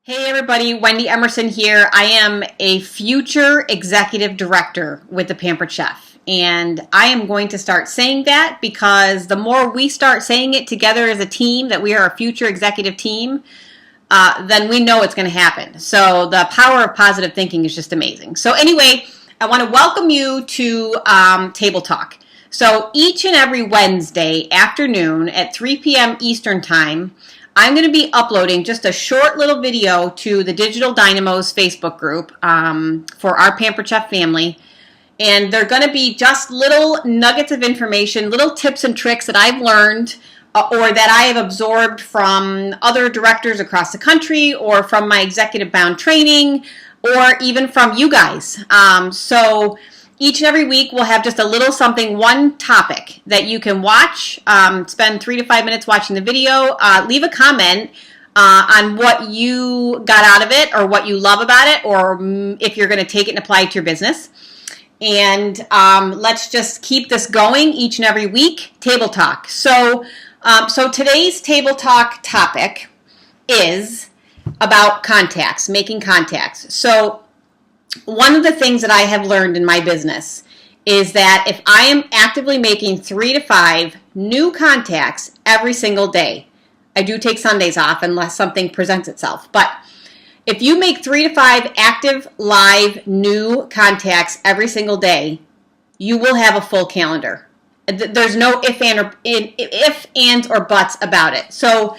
Hey everybody, Wendy Emerson here. I am a future executive director with the Pampered Chef. And I am going to start saying that because the more we start saying it together as a team, that we are a future executive team, then we know it's going to happen. So the power of positive thinking is just amazing. So anyway, I want to welcome you to Table Talk. So each and every Wednesday afternoon at 3 p.m. Eastern Time, I'm going to be uploading just a short little video to the Digital Dynamos Facebook group for our Pampered Chef family. And they're going to be just little nuggets of information, little tips and tricks that I've learned or that I have absorbed from other directors across the country or from my executive bound training or even from you guys. So each and every week we'll have just a little something, one topic that you can watch, spend 3 to 5 minutes watching the video, leave a comment on what you got out of it or what you love about it or if you're going to take it and apply it to your business. And let's just keep this going each and every week. Table Talk. So today's Table Talk topic is about contacts, making contacts. So one of the things that I have learned in my business is that if I am actively making 3 to 5 new contacts every single day, I do take Sundays off unless something presents itself, but if you make 3 to 5 active, live, new contacts every single day, you will have a full calendar. There's no if, ands, or buts about it. So,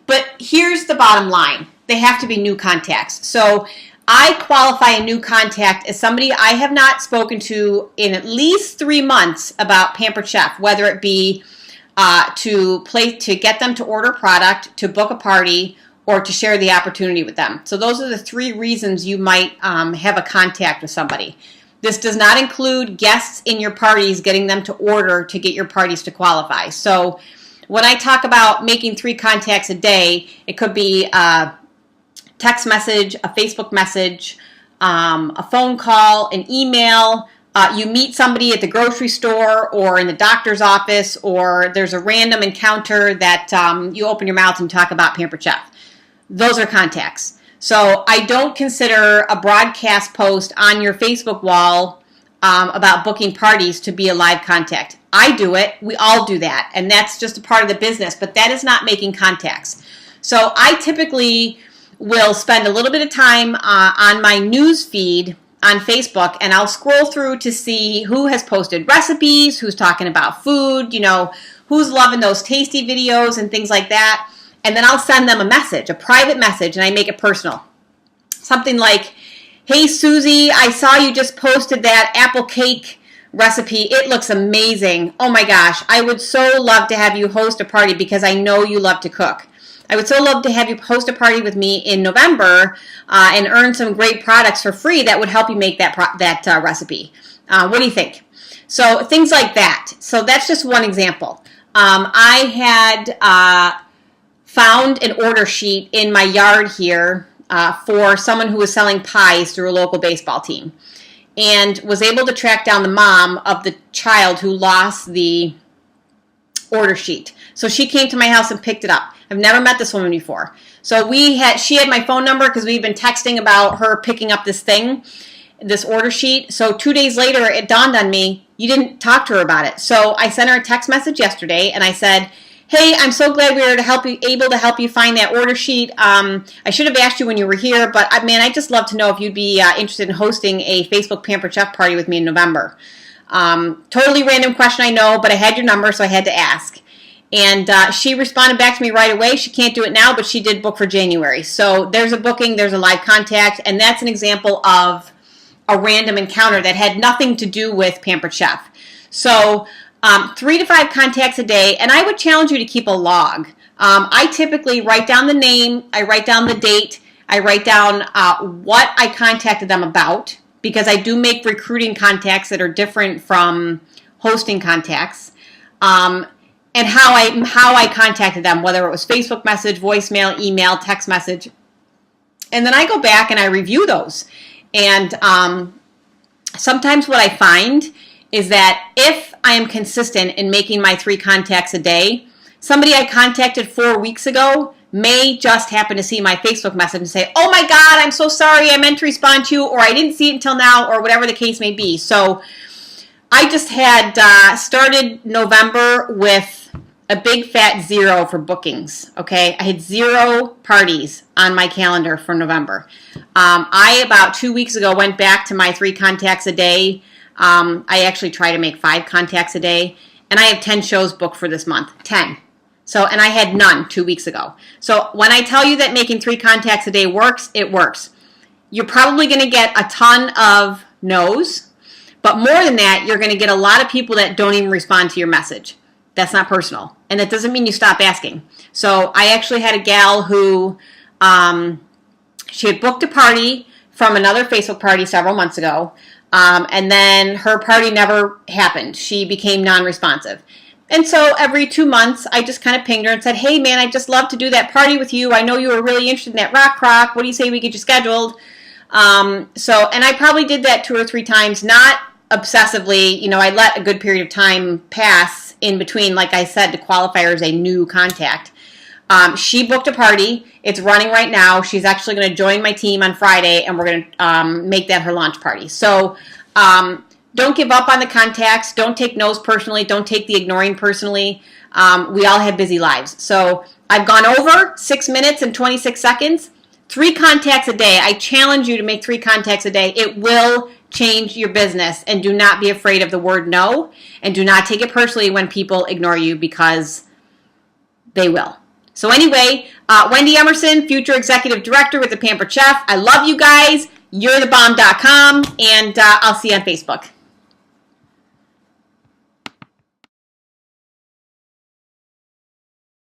but here's the bottom line. They have to be new contacts. So I qualify a new contact as somebody I have not spoken to in at least 3 months about Pampered Chef, whether it be to get them to order product, to book a party, or to share the opportunity with them. So those are the 3 reasons you might have a contact with somebody. This does not include guests in your parties, getting them to order to get your parties to qualify. So when I talk about making 3 contacts a day, it could be text message, a Facebook message, a phone call, an email. You meet somebody at the grocery store or in the doctor's office, or there's a random encounter that you open your mouth and talk about Pampered Chef. Those are contacts. So I don't consider a broadcast post on your Facebook wall about booking parties to be a live contact. I do it. We all do that. And that's just a part of the business. But that is not making contacts. So I typically will spend a little bit of time on my news feed on Facebook, and I'll scroll through to see who has posted recipes, who's talking about food, who's loving those tasty videos and things like that. And then I'll send them a message, a private message, and I make it personal. Something like, hey, Susie, I saw you just posted that apple cake recipe. It looks amazing. Oh my gosh, I would so love to have you host a party because I know you love to cook. I would so love to have you host a party with me in November and earn some great products for free that would help you make that recipe. What do you think? So things like that. So that's just one example. I had found an order sheet in my yard here for someone who was selling pies through a local baseball team, and was able to track down the mom of the child who lost the order sheet. So she came to my house and picked it up. I've never met this woman before. So she had my phone number because we've been texting about her picking up this order sheet. So 2 days later, it dawned on me, you didn't talk to her about it. So I sent her a text message yesterday, and I said, hey, I'm so glad we were able to help you find that order sheet. I should have asked you when you were here, but man, I'd just love to know if you'd be interested in hosting a Facebook Pampered Chef party with me in November. Totally random question, I know, but I had your number, so I had to ask. And she responded back to me right away. She can't do it now, but she did book for January. So there's a booking, there's a live contact, and that's an example of a random encounter that had nothing to do with Pampered Chef. So 3 to 5 contacts a day, and I would challenge you to keep a log. I typically write down the name, I write down the date, I write down what I contacted them about, because I do make recruiting contacts that are different from hosting contacts. And how I contacted them, whether it was Facebook message, voicemail, email, text message. And then I go back and I review those. And sometimes what I find is that if I am consistent in making my 3 contacts a day, somebody I contacted 4 weeks ago may just happen to see my Facebook message and say, oh my God, I'm so sorry, I meant to respond to you, or I didn't see it until now, or whatever the case may be. So I just had started November with a big fat 0 for bookings, okay? I had 0 parties on my calendar for November. I, about 2 weeks ago, went back to my 3 contacts a day. I actually try to make 5 contacts a day, and I have 10 shows booked for this month, 10. So, and I had none 2 weeks ago. So when I tell you that making 3 contacts a day works, it works. You're probably going to get a ton of no's, but more than that, you're going to get a lot of people that don't even respond to your message. That's not personal. And that doesn't mean you stop asking. So I actually had a gal who, she had booked a party from another Facebook party several months ago, and then her party never happened. She became non-responsive. And so every 2 months, I just kind of pinged her and said, hey, man, I'd just love to do that party with you. I know you were really interested in that rock croc. What do you say we get you scheduled? And I probably did that 2 or 3 times, not obsessively. You know, I let a good period of time pass in between, like I said, to qualify her as a new contact. She booked a party. It's running right now. She's actually going to join my team on Friday, and we're going to make that her launch party. So don't give up on the contacts. Don't take no's personally. Don't take the ignoring personally. We all have busy lives. So I've gone over 6 minutes and 26 seconds. 3 contacts a day. I challenge you to make 3 contacts a day. It will change your business. And do not be afraid of the word no. And do not take it personally when people ignore you, because they will. So anyway, Wendy Emerson, Future Executive Director with the Pampered Chef. I love you guys. You're the bomb.com. And I'll see you on Facebook.